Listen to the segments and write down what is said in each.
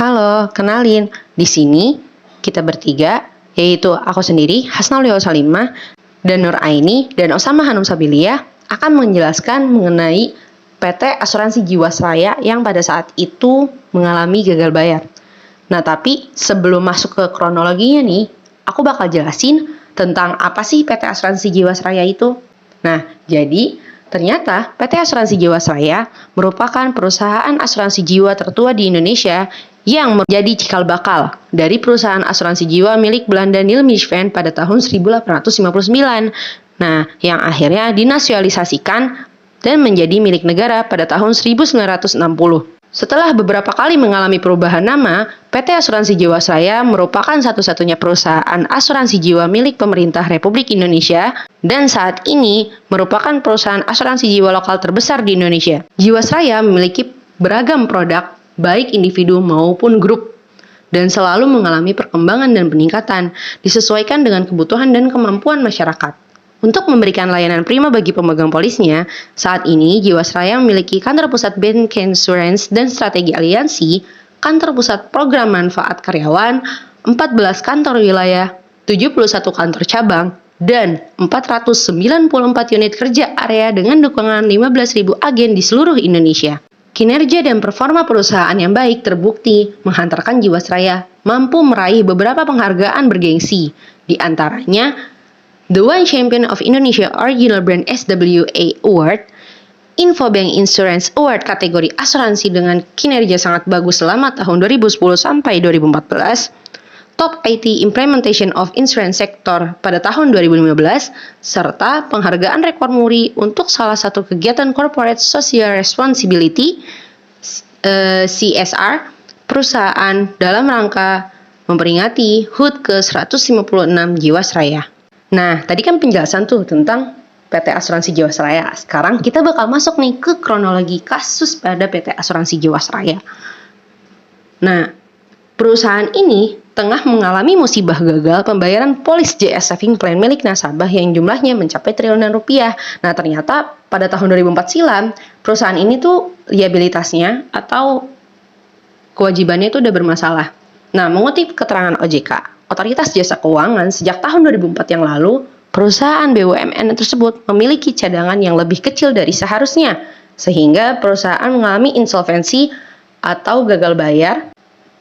Halo, kenalin. Di sini kita bertiga, yaitu aku sendiri, Hasnaul Salimah, dan Nur Aini, dan Osama Hanum Sabilia, akan menjelaskan mengenai PT Asuransi Jiwasraya yang pada saat itu mengalami gagal bayar. Nah, tapi sebelum masuk ke kronologinya nih, aku bakal jelasin tentang apa sih PT Asuransi Jiwasraya itu. Nah, jadi ternyata PT Asuransi Jiwasraya merupakan perusahaan asuransi jiwa tertua di Indonesia yang menjadi cikal bakal dari perusahaan asuransi jiwa milik Belanda Nijmegen pada tahun 1859. Nah, yang akhirnya dinasionalisasikan dan menjadi milik negara pada tahun 1960. Setelah beberapa kali mengalami perubahan nama, PT Asuransi Jiwasraya merupakan satu-satunya perusahaan asuransi jiwa milik pemerintah Republik Indonesia dan saat ini merupakan perusahaan asuransi jiwa lokal terbesar di Indonesia. Jiwasraya memiliki beragam produk, baik individu maupun grup, dan selalu mengalami perkembangan dan peningkatan disesuaikan dengan kebutuhan dan kemampuan masyarakat. Untuk memberikan layanan prima bagi pemegang polisnya, saat ini Jiwasraya memiliki kantor pusat Bank Insurance dan strategi aliansi, kantor pusat program manfaat karyawan, 14 kantor wilayah, 71 kantor cabang, dan 494 unit kerja area dengan dukungan 15.000 agen di seluruh Indonesia. Kinerja dan performa perusahaan yang baik terbukti menghantarkan Jiwasraya mampu meraih beberapa penghargaan bergengsi, di antaranya The One Champion of Indonesia Original Brand SWA Award, Infobank Insurance Award kategori asuransi dengan kinerja sangat bagus selama tahun 2010 sampai 2014, Top IT Implementation of Insurance Sector pada tahun 2015, serta penghargaan rekor muri untuk salah satu kegiatan Corporate Social Responsibility CSR perusahaan dalam rangka memperingati HUT ke-156 Jiwasraya. Nah, tadi kan penjelasan tuh tentang PT Asuransi Jiwasraya. Sekarang kita bakal masuk nih ke kronologi kasus pada PT Asuransi Jiwasraya. Nah, perusahaan ini tengah mengalami musibah gagal pembayaran polis JS Saving Plan milik nasabah yang jumlahnya mencapai triliunan rupiah. Nah, ternyata pada tahun 2004 silam, perusahaan ini tuh liabilitasnya atau kewajibannya itu udah bermasalah. Nah, mengutip keterangan OJK, Otoritas Jasa Keuangan, sejak tahun 2004 yang lalu, perusahaan BUMN tersebut memiliki cadangan yang lebih kecil dari seharusnya, sehingga perusahaan mengalami insolvensi atau gagal bayar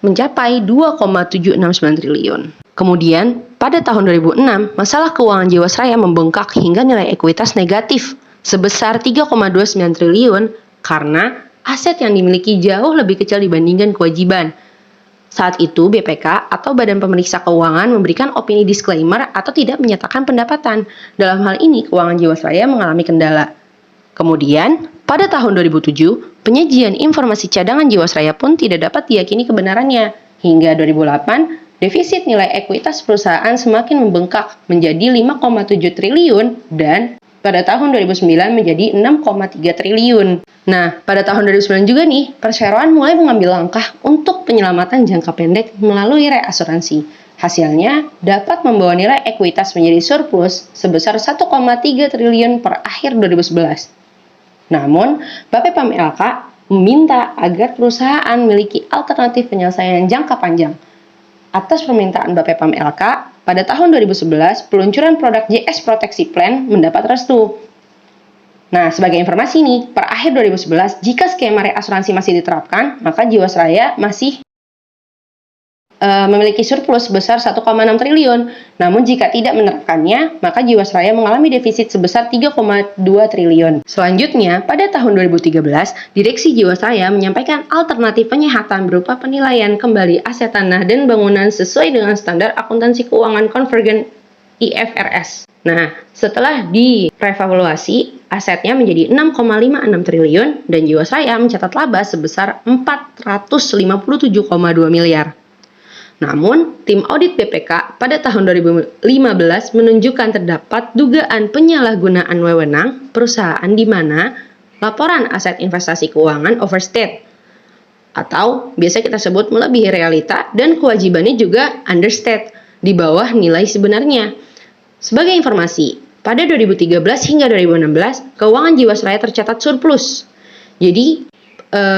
mencapai 2,769 triliun. Kemudian, pada tahun 2006, masalah keuangan Jiwasraya membengkak hingga nilai ekuitas negatif sebesar 3,29 triliun karena aset yang dimiliki jauh lebih kecil dibandingkan kewajiban. Saat itu, BPK atau Badan Pemeriksa Keuangan memberikan opini disclaimer atau tidak menyatakan pendapatan. Dalam hal ini, keuangan Jiwasraya mengalami kendala. Kemudian, pada tahun 2007, penyajian informasi cadangan Jiwasraya pun tidak dapat diyakini kebenarannya. Hingga 2008, defisit nilai ekuitas perusahaan semakin membengkak menjadi 5,7 triliun dan pada tahun 2009 menjadi 6,3 triliun. Nah, pada tahun 2009 juga nih, perseroan mulai mengambil langkah untuk penyelamatan jangka pendek melalui reasuransi. Hasilnya dapat membawa nilai ekuitas menjadi surplus sebesar 1,3 triliun per akhir 2011. Namun, BPPAM LK meminta agar perusahaan memiliki alternatif penyelesaian jangka panjang. Atas permintaan BPPAM LK, pada tahun 2011, peluncuran produk JS Proteksi Plan mendapat restu. Nah, sebagai informasi nih, per akhir 2011, jika skema reasuransi masih diterapkan, maka Jiwasraya masih memiliki surplus sebesar 1,6 triliun. Namun jika tidak menerapkannya, maka Jiwasraya mengalami defisit sebesar 3,2 triliun. Selanjutnya, pada tahun 2013, Direksi Jiwasraya menyampaikan alternatif penyehatan berupa penilaian kembali aset tanah dan bangunan sesuai dengan standar akuntansi keuangan konvergen IFRS. Nah, setelah direvaluasi, asetnya menjadi 6,56 triliun dan Jiwasraya mencatat laba sebesar 457,2 miliar. Namun, tim audit BPK pada tahun 2015 menunjukkan terdapat dugaan penyalahgunaan wewenang perusahaan di mana laporan aset investasi keuangan overstate atau biasa kita sebut melebihi realita dan kewajibannya juga understate di bawah nilai sebenarnya. Sebagai informasi, pada 2013 hingga 2016, keuangan Jiwasraya tercatat surplus. Jadi,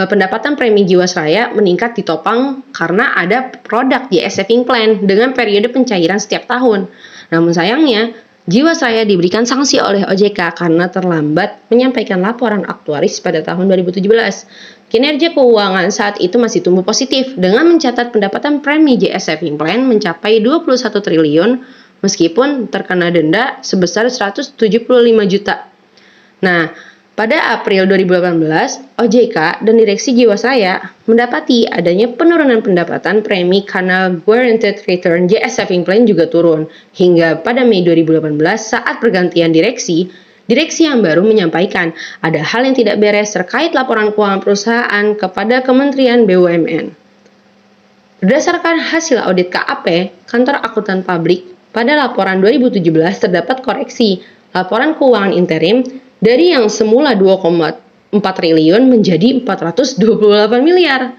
pendapatan premi Jiwasraya meningkat ditopang karena ada produk JS Saving Plan dengan periode pencairan setiap tahun. Namun sayangnya, Jiwasraya diberikan sanksi oleh OJK karena terlambat menyampaikan laporan aktuaris pada tahun 2017. Kinerja keuangan saat itu masih tumbuh positif dengan mencatat pendapatan premi JS Saving Plan mencapai 21 triliun meskipun terkena denda sebesar 175 juta. Nah, pada April 2018, OJK dan Direksi Jiwasraya mendapati adanya penurunan pendapatan premi karena Guaranteed Return JS Saving Plan juga turun. Hingga pada Mei 2018 saat pergantian direksi yang baru menyampaikan ada hal yang tidak beres terkait laporan keuangan perusahaan kepada Kementerian BUMN. Berdasarkan hasil audit KAP, Kantor Akuntan Publik, pada laporan 2017 terdapat koreksi laporan keuangan interim dari yang semula 2,4 triliun menjadi 428 miliar.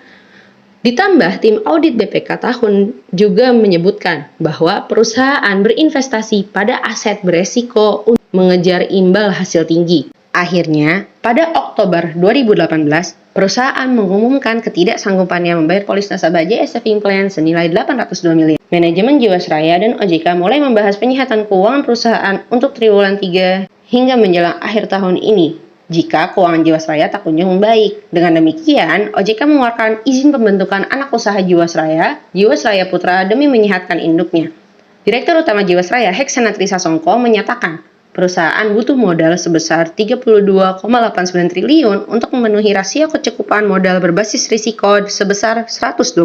Ditambah tim audit BPK tahun juga menyebutkan bahwa perusahaan berinvestasi pada aset beresiko untuk mengejar imbal hasil tinggi. Akhirnya, pada Oktober 2018, perusahaan mengumumkan ketidaksanggupannya membayar polis nasabah JS Saving Plan senilai 802 miliar. Manajemen Jiwasraya dan OJK mulai membahas penyihatan keuangan perusahaan untuk triwulan 3 hingga menjelang akhir tahun ini, jika keuangan Jiwasraya tak kunjung membaik. Dengan demikian, OJK mengeluarkan izin pembentukan anak usaha Jiwasraya, Jiwasraya Putra demi menyehatkan induknya. Direktur Utama Jiwasraya, Heksenatri Sasongko, menyatakan perusahaan butuh modal sebesar 32,89 triliun untuk memenuhi rasio kecukupan modal berbasis risiko sebesar 120%.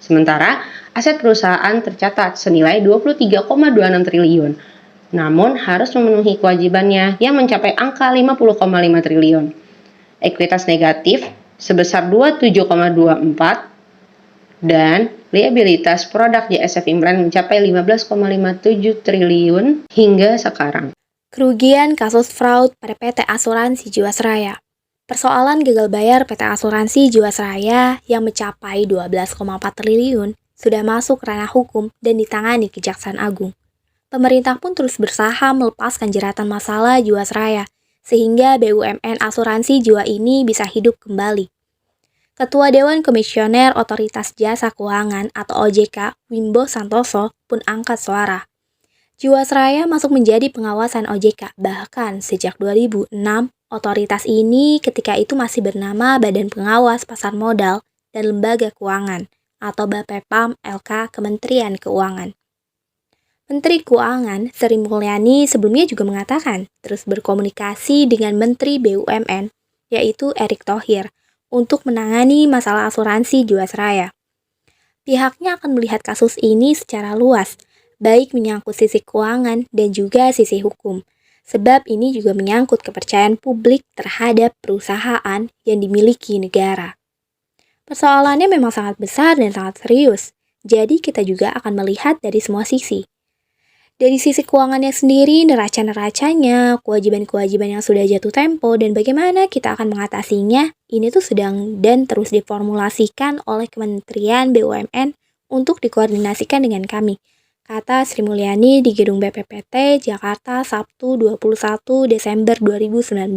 Sementara, aset perusahaan tercatat senilai 23,26 triliun. Namun harus memenuhi kewajibannya yang mencapai angka 50,5 triliun. Ekuitas negatif sebesar 27,24 dan liabilitas produk JS Saving Plan mencapai 15,57 triliun hingga sekarang. Kerugian kasus fraud pada PT Asuransi Jiwasraya. Persoalan gagal bayar PT Asuransi Jiwasraya yang mencapai 12,4 triliun sudah masuk ranah hukum dan ditangani Kejaksaan Agung. Pemerintah pun terus berusaha melepaskan jeratan masalah Jiwasraya, sehingga BUMN asuransi jiwa ini bisa hidup kembali. Ketua Dewan Komisioner Otoritas Jasa Keuangan atau OJK, Wimbo Santoso, pun angkat suara. Jiwasraya masuk menjadi pengawasan OJK, bahkan sejak 2006, otoritas ini ketika itu masih bernama Badan Pengawas Pasar Modal dan Lembaga Keuangan, atau Bapepam LK Kementerian Keuangan. Menteri Keuangan Sri Mulyani sebelumnya juga mengatakan terus berkomunikasi dengan Menteri BUMN, yaitu Erick Thohir, untuk menangani masalah asuransi Jiwasraya. Pihaknya akan melihat kasus ini secara luas, baik menyangkut sisi keuangan dan juga sisi hukum, sebab ini juga menyangkut kepercayaan publik terhadap perusahaan yang dimiliki negara. Persoalannya memang sangat besar dan sangat serius, jadi kita juga akan melihat dari semua sisi. Dari sisi keuangannya sendiri, neraca-neracanya, kewajiban-kewajiban yang sudah jatuh tempo, dan bagaimana kita akan mengatasinya, ini tuh sedang dan terus diformulasikan oleh Kementerian BUMN untuk dikoordinasikan dengan kami, kata Sri Mulyani di Gedung BPPT, Jakarta, Sabtu 21 Desember 2019.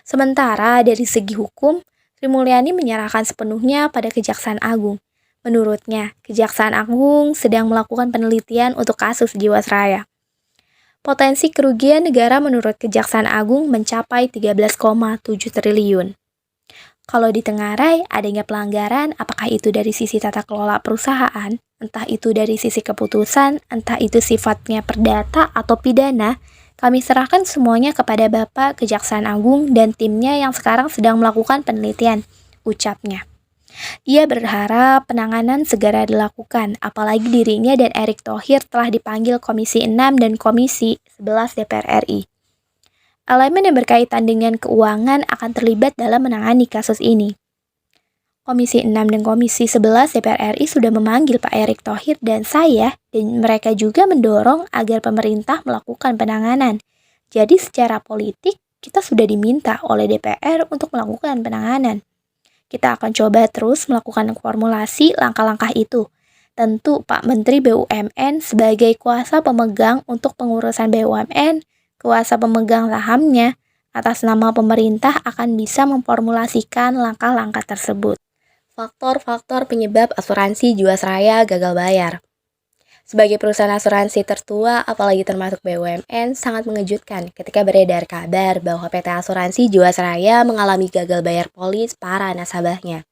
Sementara dari segi hukum, Sri Mulyani menyerahkan sepenuhnya pada Kejaksaan Agung. Menurutnya, Kejaksaan Agung sedang melakukan penelitian untuk kasus Jiwasraya. Potensi kerugian negara menurut Kejaksaan Agung mencapai 13,7 triliun. Kalau ditengarai adanya pelanggaran, apakah itu dari sisi tata kelola perusahaan, entah itu dari sisi keputusan, entah itu sifatnya perdata atau pidana, kami serahkan semuanya kepada Bapak Kejaksaan Agung dan timnya yang sekarang sedang melakukan penelitian, ucapnya. Ia berharap penanganan segera dilakukan, apalagi dirinya dan Erick Thohir telah dipanggil Komisi 6 dan Komisi 11 DPR RI. Elemen yang berkaitan dengan keuangan akan terlibat dalam menangani kasus ini. Komisi 6 dan Komisi 11 DPR RI sudah memanggil Pak Erick Thohir dan saya, dan mereka juga mendorong agar pemerintah melakukan penanganan. Jadi secara politik, kita sudah diminta oleh DPR untuk melakukan penanganan. Kita akan coba terus melakukan formulasi langkah-langkah itu. Tentu Pak Menteri BUMN sebagai kuasa pemegang untuk pengurusan BUMN, kuasa pemegang sahamnya, atas nama pemerintah akan bisa memformulasikan langkah-langkah tersebut. Faktor-faktor penyebab asuransi Jiwasraya gagal bayar. Sebagai perusahaan asuransi tertua, apalagi termasuk BUMN, sangat mengejutkan ketika beredar kabar bahwa PT Asuransi Jiwasraya mengalami gagal bayar polis para nasabahnya.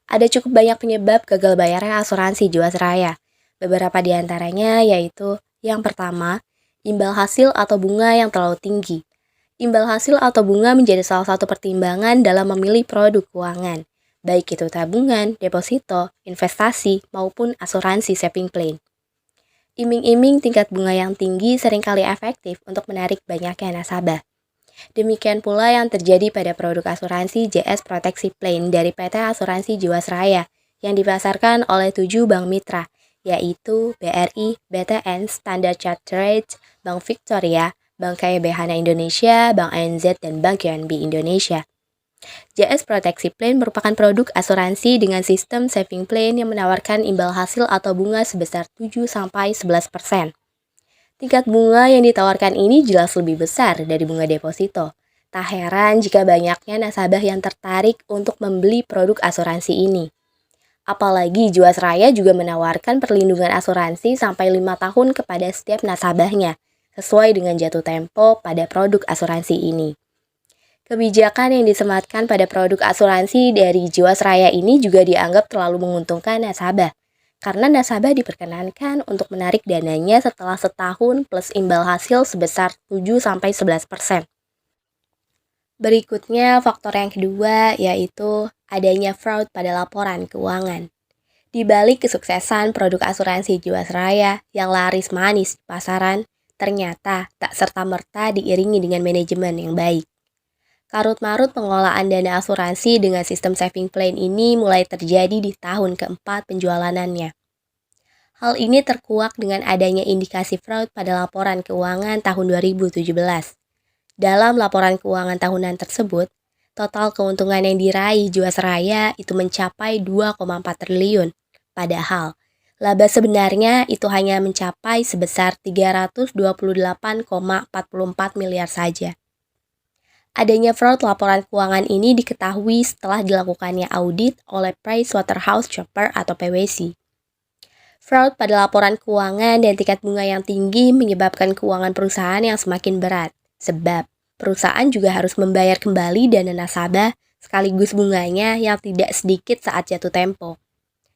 Ada cukup banyak penyebab gagal bayarnya asuransi Jiwasraya. Beberapa di antaranya yaitu, yang pertama, imbal hasil atau bunga yang terlalu tinggi. Imbal hasil atau bunga menjadi salah satu pertimbangan dalam memilih produk keuangan, baik itu tabungan, deposito, investasi, maupun asuransi saving plan. Iming-iming tingkat bunga yang tinggi seringkali efektif untuk menarik banyaknya nasabah. Demikian pula yang terjadi pada produk asuransi JS Proteksi Plan dari PT Asuransi Jiwasraya yang dipasarkan oleh 7 bank mitra, yaitu BRI, BTN, Standard Chartered, Bank Victoria, Bank KBH Indonesia, Bank ANZ, dan Bank QNB Indonesia. JS Proteksi Plan merupakan produk asuransi dengan sistem saving plan yang menawarkan imbal hasil atau bunga sebesar 7-11%. Tingkat bunga yang ditawarkan ini jelas lebih besar dari bunga deposito. Tak heran jika banyaknya nasabah yang tertarik untuk membeli produk asuransi ini. Apalagi Jiwasraya juga menawarkan perlindungan asuransi sampai 5 tahun kepada setiap nasabahnya, sesuai dengan jatuh tempo pada produk asuransi ini. Kebijakan yang disematkan pada produk asuransi dari Jiwasraya ini juga dianggap terlalu menguntungkan nasabah, karena nasabah diperkenankan untuk menarik dananya setelah setahun plus imbal hasil sebesar 7-11%. Berikutnya, faktor yang kedua yaitu adanya fraud pada laporan keuangan. Di balik kesuksesan produk asuransi Jiwasraya yang laris manis di pasaran, ternyata tak serta-merta diiringi dengan manajemen yang baik. Karut-marut pengelolaan dana asuransi dengan sistem saving plan ini mulai terjadi di tahun keempat penjualanannya. Hal ini terkuak dengan adanya indikasi fraud pada laporan keuangan tahun 2017. Dalam laporan keuangan tahunan tersebut, total keuntungan yang diraih Jiwasraya itu mencapai 2,4 triliun. Padahal, laba sebenarnya itu hanya mencapai sebesar 328,44 miliar saja. Adanya fraud laporan keuangan ini diketahui setelah dilakukannya audit oleh PricewaterhouseCoopers atau PwC. Fraud pada laporan keuangan dan tingkat bunga yang tinggi menyebabkan keuangan perusahaan yang semakin berat, sebab perusahaan juga harus membayar kembali dana nasabah sekaligus bunganya yang tidak sedikit saat jatuh tempo.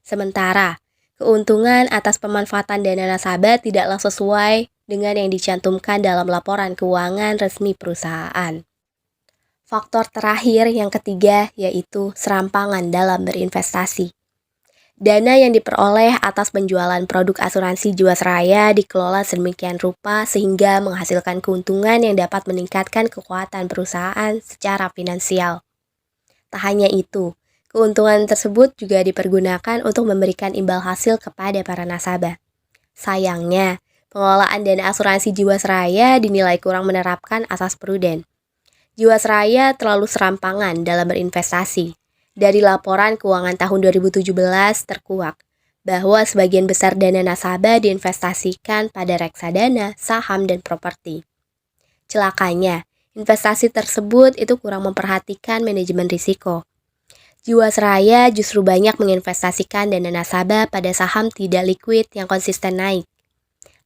Sementara, keuntungan atas pemanfaatan dana nasabah tidaklah sesuai dengan yang dicantumkan dalam laporan keuangan resmi perusahaan. Faktor terakhir yang ketiga yaitu serampangan dalam berinvestasi. Dana yang diperoleh atas penjualan produk asuransi Jiwasraya dikelola sedemikian rupa sehingga menghasilkan keuntungan yang dapat meningkatkan kekuatan perusahaan secara finansial. Tak hanya itu, keuntungan tersebut juga dipergunakan untuk memberikan imbal hasil kepada para nasabah. Sayangnya, pengelolaan dana asuransi Jiwasraya dinilai kurang menerapkan asas pruden. Jiwasraya terlalu serampangan dalam berinvestasi. Dari laporan keuangan tahun 2017 terkuak bahwa sebagian besar dana nasabah diinvestasikan pada reksadana, saham, dan properti. Celakanya, investasi tersebut itu kurang memperhatikan manajemen risiko. Jiwasraya justru banyak menginvestasikan dana nasabah pada saham tidak liquid yang konsisten naik.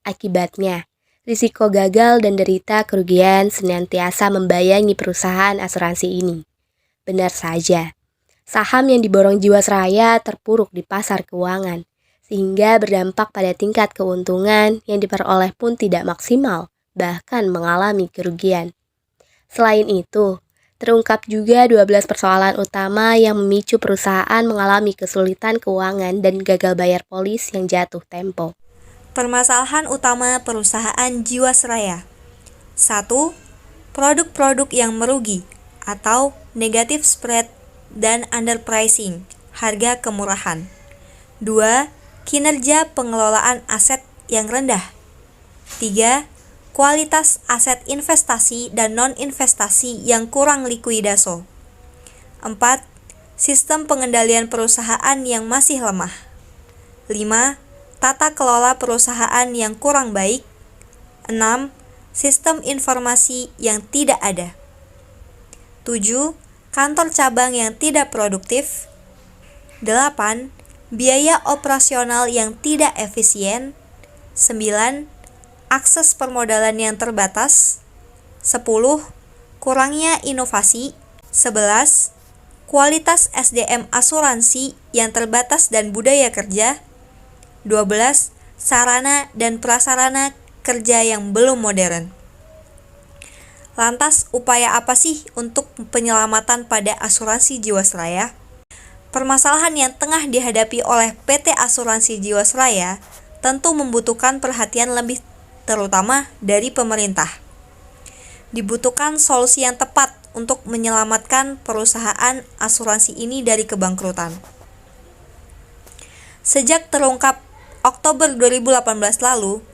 Akibatnya, risiko gagal dan derita kerugian senantiasa membayangi perusahaan asuransi ini. Benar saja, saham yang diborong Jiwasraya terpuruk di pasar keuangan, sehingga berdampak pada tingkat keuntungan yang diperoleh pun tidak maksimal, bahkan mengalami kerugian. Selain itu, terungkap juga 12 persoalan utama yang memicu perusahaan mengalami kesulitan keuangan dan gagal bayar polis yang jatuh tempo. Permasalahan utama perusahaan Jiwasraya. 1. Produk-produk yang merugi atau negative spread dan underpricing, harga kemurahan. 2. Kinerja pengelolaan aset yang rendah. 3. Kualitas aset investasi dan non-investasi yang kurang likuidasi. 4. Sistem pengendalian perusahaan yang masih lemah. 5. Tata kelola perusahaan yang kurang baik. 6. Sistem informasi yang tidak ada. 7. Kantor cabang yang tidak produktif. 8. Biaya operasional yang tidak efisien. 9. Akses permodalan yang terbatas. 10. Kurangnya inovasi. 11. Kualitas SDM asuransi yang terbatas dan budaya kerja. 12. Sarana dan prasarana kerja yang belum modern. Lantas, upaya apa sih untuk penyelamatan pada asuransi Jiwasraya? Permasalahan yang tengah dihadapi oleh PT Asuransi Jiwasraya tentu membutuhkan perhatian lebih terutama dari pemerintah. Dibutuhkan solusi yang tepat untuk menyelamatkan perusahaan asuransi ini dari kebangkrutan. Sejak terungkap Oktober 2018 lalu,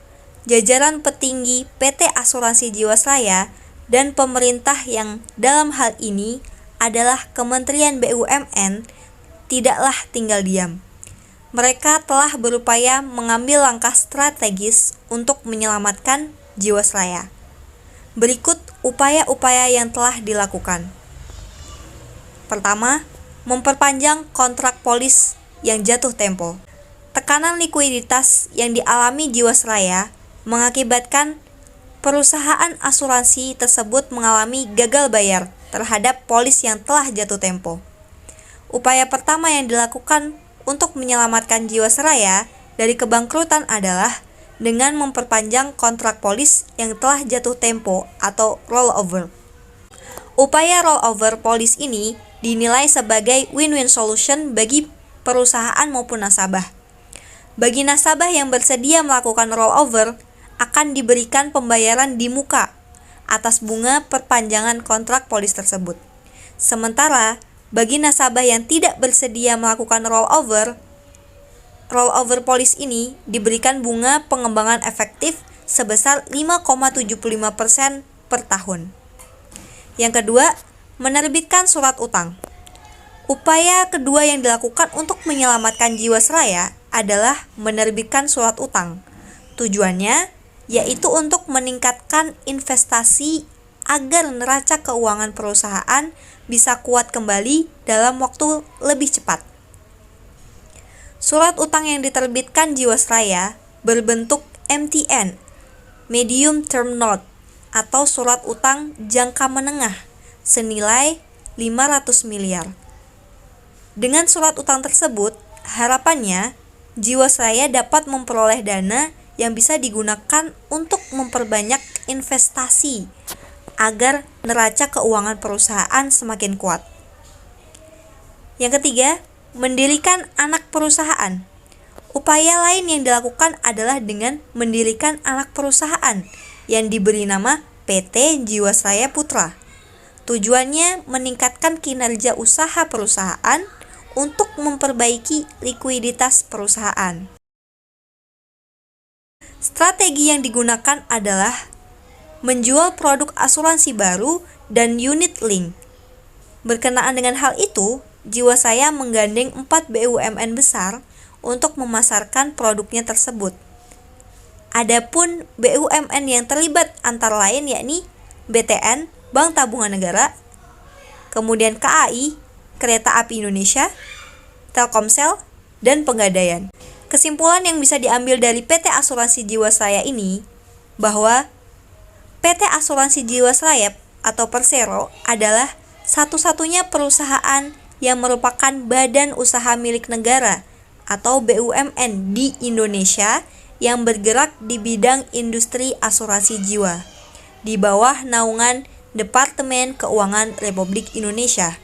jajaran petinggi PT Asuransi Jiwasraya dan pemerintah yang dalam hal ini adalah Kementerian BUMN tidaklah tinggal diam. Mereka telah berupaya mengambil langkah strategis untuk menyelamatkan Jiwasraya. Berikut upaya-upaya yang telah dilakukan. Pertama, memperpanjang kontrak polis yang jatuh tempo. Tekanan likuiditas yang dialami Jiwasraya mengakibatkan perusahaan asuransi tersebut mengalami gagal bayar terhadap polis yang telah jatuh tempo. Upaya pertama yang dilakukan untuk menyelamatkan Jiwasraya dari kebangkrutan adalah dengan memperpanjang kontrak polis yang telah jatuh tempo atau rollover. Upaya rollover polis ini dinilai sebagai win-win solution bagi perusahaan maupun nasabah. Bagi nasabah yang bersedia melakukan rollover, akan diberikan pembayaran di muka atas bunga perpanjangan kontrak polis tersebut. Sementara, bagi nasabah yang tidak bersedia melakukan rollover polis ini diberikan bunga pengembangan efektif sebesar 5,75% per tahun. Yang kedua, menerbitkan surat utang. Upaya kedua yang dilakukan untuk menyelamatkan Jiwasraya adalah menerbitkan surat utang. Tujuannya yaitu untuk meningkatkan investasi agar neraca keuangan perusahaan bisa kuat kembali dalam waktu lebih cepat. Surat utang yang diterbitkan Jiwasraya berbentuk MTN, Medium Term Note, atau surat utang jangka menengah senilai 500 miliar. Dengan surat utang tersebut, harapannya Jiwasraya dapat memperoleh dana yang bisa digunakan untuk memperbanyak investasi agar neraca keuangan perusahaan semakin kuat. Yang ketiga, mendirikan anak perusahaan. Upaya lain yang dilakukan adalah dengan mendirikan anak perusahaan yang diberi nama PT Jiwasraya Putra. Tujuannya meningkatkan kinerja usaha perusahaan untuk memperbaiki likuiditas perusahaan. Strategi yang digunakan adalah menjual produk asuransi baru dan unit link. Berkenaan dengan hal itu, Jiwasraya menggandeng 4 BUMN besar untuk memasarkan produknya tersebut. Adapun BUMN yang terlibat antara lain yakni BTN, Bank Tabungan Negara, kemudian KAI, Kereta Api Indonesia, Telkomsel, dan Pegadaian. Kesimpulan yang bisa diambil dari PT Asuransi Jiwasraya ini bahwa PT Asuransi Jiwasraya atau Persero adalah satu-satunya perusahaan yang merupakan badan usaha milik negara atau BUMN di Indonesia yang bergerak di bidang industri asuransi jiwa di bawah naungan Departemen Keuangan Republik Indonesia.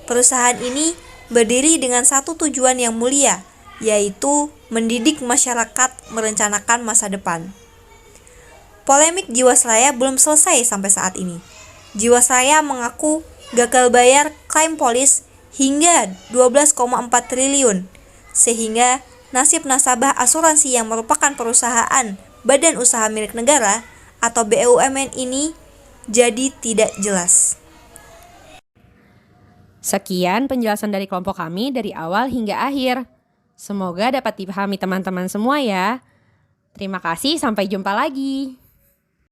Perusahaan ini berdiri dengan satu tujuan yang mulia, yaitu mendidik masyarakat merencanakan masa depan. Polemik Jiwasraya belum selesai sampai saat ini. Jiwasraya mengaku gagal bayar klaim polis hingga 12,4 triliun, sehingga nasib nasabah asuransi yang merupakan perusahaan badan usaha milik negara atau BUMN ini jadi tidak jelas. Sekian penjelasan dari kelompok kami dari awal hingga akhir. Semoga dapat dipahami teman-teman semua ya. Terima kasih, sampai jumpa lagi.